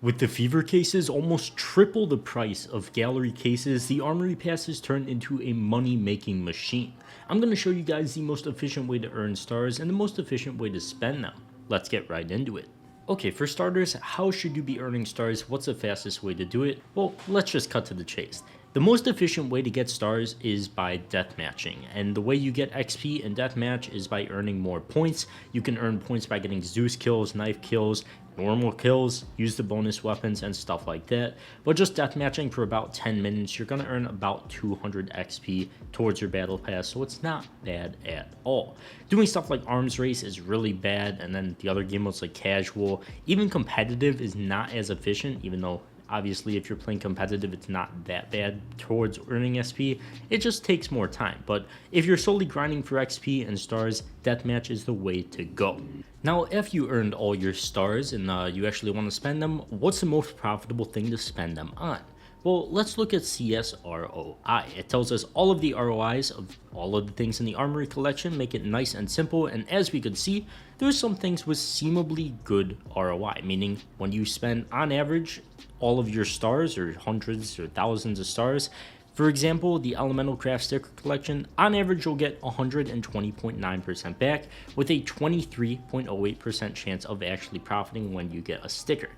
With the fever cases almost triple the price of gallery cases, the Armory Pass has turned into a money-making machine. I'm going to show you guys the most efficient way to earn stars and the most efficient way to spend them. Let's get right into it. Okay, for starters, how should you be earning stars? What's the fastest way to do it? Well, let's just cut to the chase. The most efficient way to get stars is by deathmatching, and the way you get XP in deathmatch is by earning more points. You can earn points by getting Zeus kills, knife kills, normal kills, use the bonus weapons and stuff like that. But just deathmatching for about 10 minutes, you're gonna earn about 200 XP towards your battle pass, so it's not bad at all. Doing stuff like arms race is really bad, and then the other game modes like casual, even competitive is not as efficient, even though obviously if you're playing competitive it's not that bad towards earning XP. It just takes more time, but if you're solely grinding for XP and stars, deathmatch is the way to go. Now, if you earned all your stars and you actually want to spend them, what's the most profitable thing to spend them on? Well, let's look at CS ROI. It tells us all of the ROIs of all of the things in the Armory collection, make it nice and simple, and as we could see, there's some things with seemingly good ROI, meaning when you spend on average all of your stars, or hundreds or thousands of stars. For example, the Elemental Craft Sticker Collection, on average you'll get 120.9% back with a 23.08% chance of actually profiting when you get a sticker.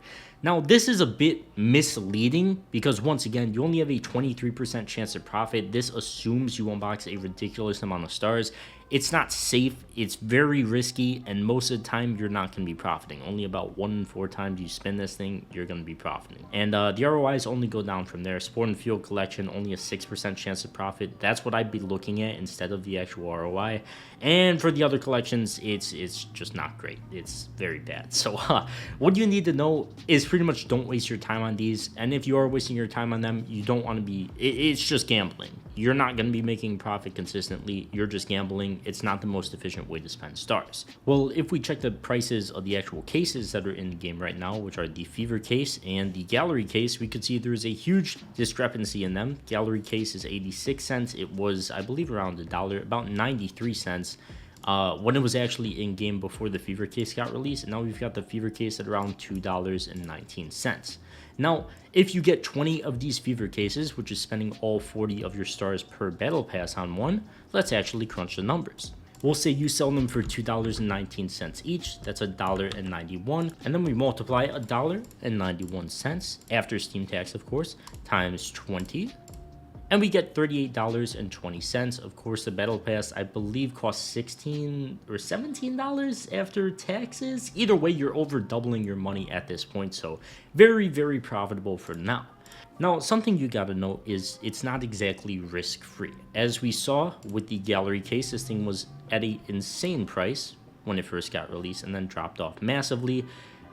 Now, this is a bit misleading because once again, you only have a 23% chance to profit. This assumes you unbox a ridiculous amount of stars. It's not safe, it's very risky, and most of the time you're not going to be profiting. Only about 1 in 4 times you spend this thing, you're going to be profiting. And the ROIs only go down from there. Sport and Field Collection, only a 6% chance of profit. That's what I'd be looking at instead of the actual ROI. And for the other collections, it's just not great. It's very bad. So what you need to know is pretty much don't waste your time on these. And if you are wasting your time on them, you don't want to be, it's just gambling. You're not going to be making profit consistently. You're just gambling. It's not the most efficient way to spend stars. Well, if we check the prices of the actual cases that are in the game right now, which are the Fever case and the Gallery case, we could see there's a huge discrepancy in them. Gallery case is 86 cents. It was, I believe, around $1, about 93 cents. When it was actually in game before the Fever case got released, and now we've got the Fever case at around $2.19. Now, if you get 20 of these Fever cases, which is spending all 40 of your stars per battle pass on one, let's actually crunch the numbers. We'll say you sell them for $2.19 each, that's $1.91, and then we multiply $1.91, after Steam tax of course, times 20, and we get $38.20. Of course, the battle pass, I believe, costs $16 or $17 after taxes. Either way, you're over doubling your money at this point, so very, very profitable for now. Now, something you gotta know is it's not exactly risk-free. As we saw with the Gallery case, this thing was at an insane price when it first got released and then dropped off massively.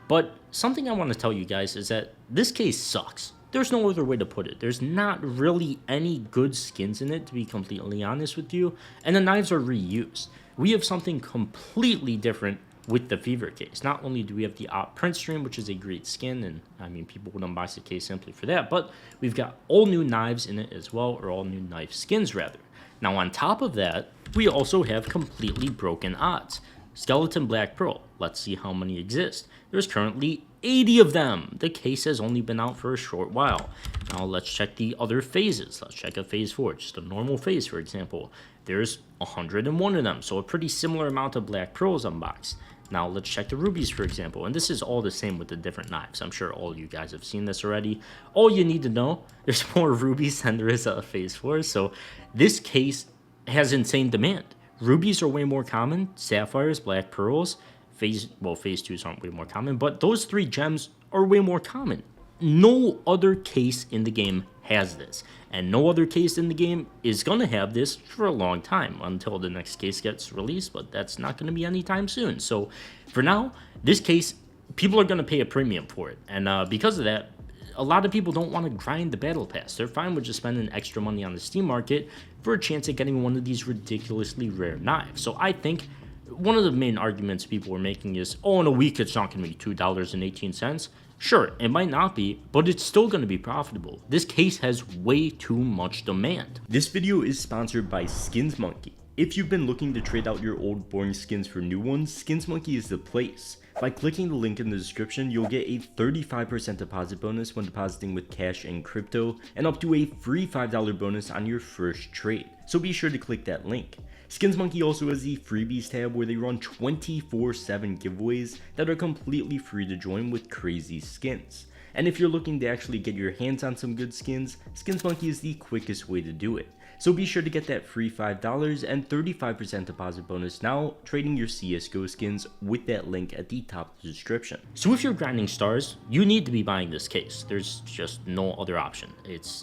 But something I want to tell you guys is that this case sucks. There's no other way to put it. There's not really any good skins in it, to be completely honest with you, and the knives are reused. We have something completely different with the Fever case. Not only do we have the Op Print Stream, which is a great skin, and I mean, people would unbox the case simply for that, but we've got all new knives in it as well, or all new knife skins rather. Now on top of that, we also have completely broken odds. Skeleton Black Pearl, let's see how many exist. There's currently 80 of them. The case has only been out for a short while. Now let's check the other phases. Let's check a phase 4, just a normal phase for example. There's 101 of them, so a pretty similar amount of Black Pearls unboxed. Now let's check the rubies for example, and this is all the same with the different knives. I'm sure all you guys have seen this already. All you need to know, there's more rubies than there is a phase 4, so this case has insane demand. Rubies are way more common, sapphires, black pearls, phase 2s aren't way more common, but those 3 gems are way more common. No other case in the game has this, and no other case in the game is going to have this for a long time until the next case gets released, but that's not going to be anytime soon. So for now, this case, people are going to pay a premium for it, and because of that, a lot of people don't want to grind the battle pass. They're fine with just spending extra money on the Steam market for a chance at getting one of these ridiculously rare knives. So I think one of the main arguments people were making is, oh, in a week it's not going to be $2.18. Sure, it might not be, but it's still going to be profitable. This case has way too much demand. This video is sponsored by Skins Monkey. If you've been looking to trade out your old boring skins for new ones, SkinsMonkey is the place. By clicking the link in the description, you'll get a 35% deposit bonus when depositing with cash and crypto, and up to a free $5 bonus on your first trade. So be sure to click that link. SkinsMonkey also has the freebies tab where they run 24/7 giveaways that are completely free to join with crazy skins. And if you're looking to actually get your hands on some good skins, SkinsMonkey is the quickest way to do it. So be sure to get that free $5 and 35% deposit bonus now, trading your CSGO skins with that link at the top of the description. So if you're grinding stars, you need to be buying this case. There's just no other option.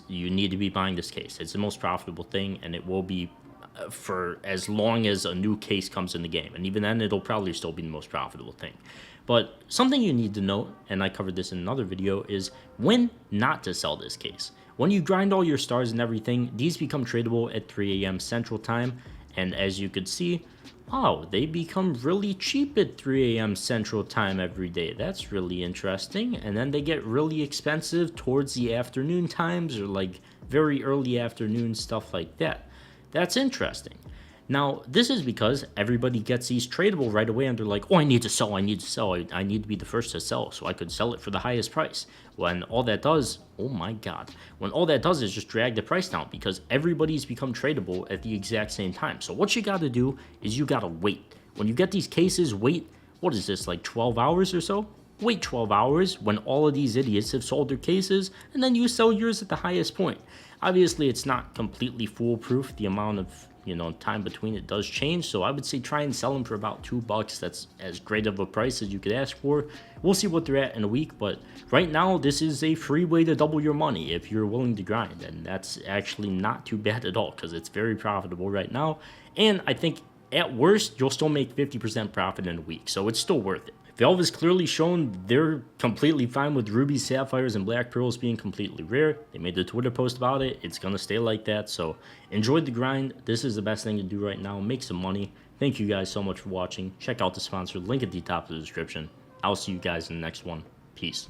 You need to be buying this case. It's the most profitable thing, and it will be for as long as a new case comes in the game. And even then, it'll probably still be the most profitable thing. But something you need to note, and I covered this in another video, is when not to sell this case. When you grind all your stars and everything, these become tradable at 3 AM Central Time, and as you could see, wow, they become really cheap at 3 AM Central Time every day. That's really interesting. And then they get really expensive towards the afternoon times, or like very early afternoon, stuff like that. That's interesting. Now, this is because everybody gets these tradable right away, and they're like, oh, I need to sell, I need to sell, I need to be the first to sell so I could sell it for the highest price. When all that does, oh my god, when all that does is just drag the price down, because everybody's become tradable at the exact same time. So what you gotta do is you gotta wait. When you get these cases, wait, what is this, like 12 hours or so? Wait 12 hours when all of these idiots have sold their cases, and then you sell yours at the highest point. Obviously, it's not completely foolproof. The amount of time between it does change, so I would say try and sell them for about $2. That's as great of a price as you could ask for. We'll see what they're at in a week, but right now this is a free way to double your money if you're willing to grind, and that's actually not too bad at all because it's very profitable right now. And I think at worst you'll still make 50% profit in a week, so it's still worth it. Valve has clearly shown they're completely fine with rubies, sapphires, and black pearls being completely rare. They made the Twitter post about it. It's going to stay like that. So enjoy the grind. This is the best thing to do right now. Make some money. Thank you guys so much for watching. Check out the sponsor. Link at the top of the description. I'll see you guys in the next one. Peace.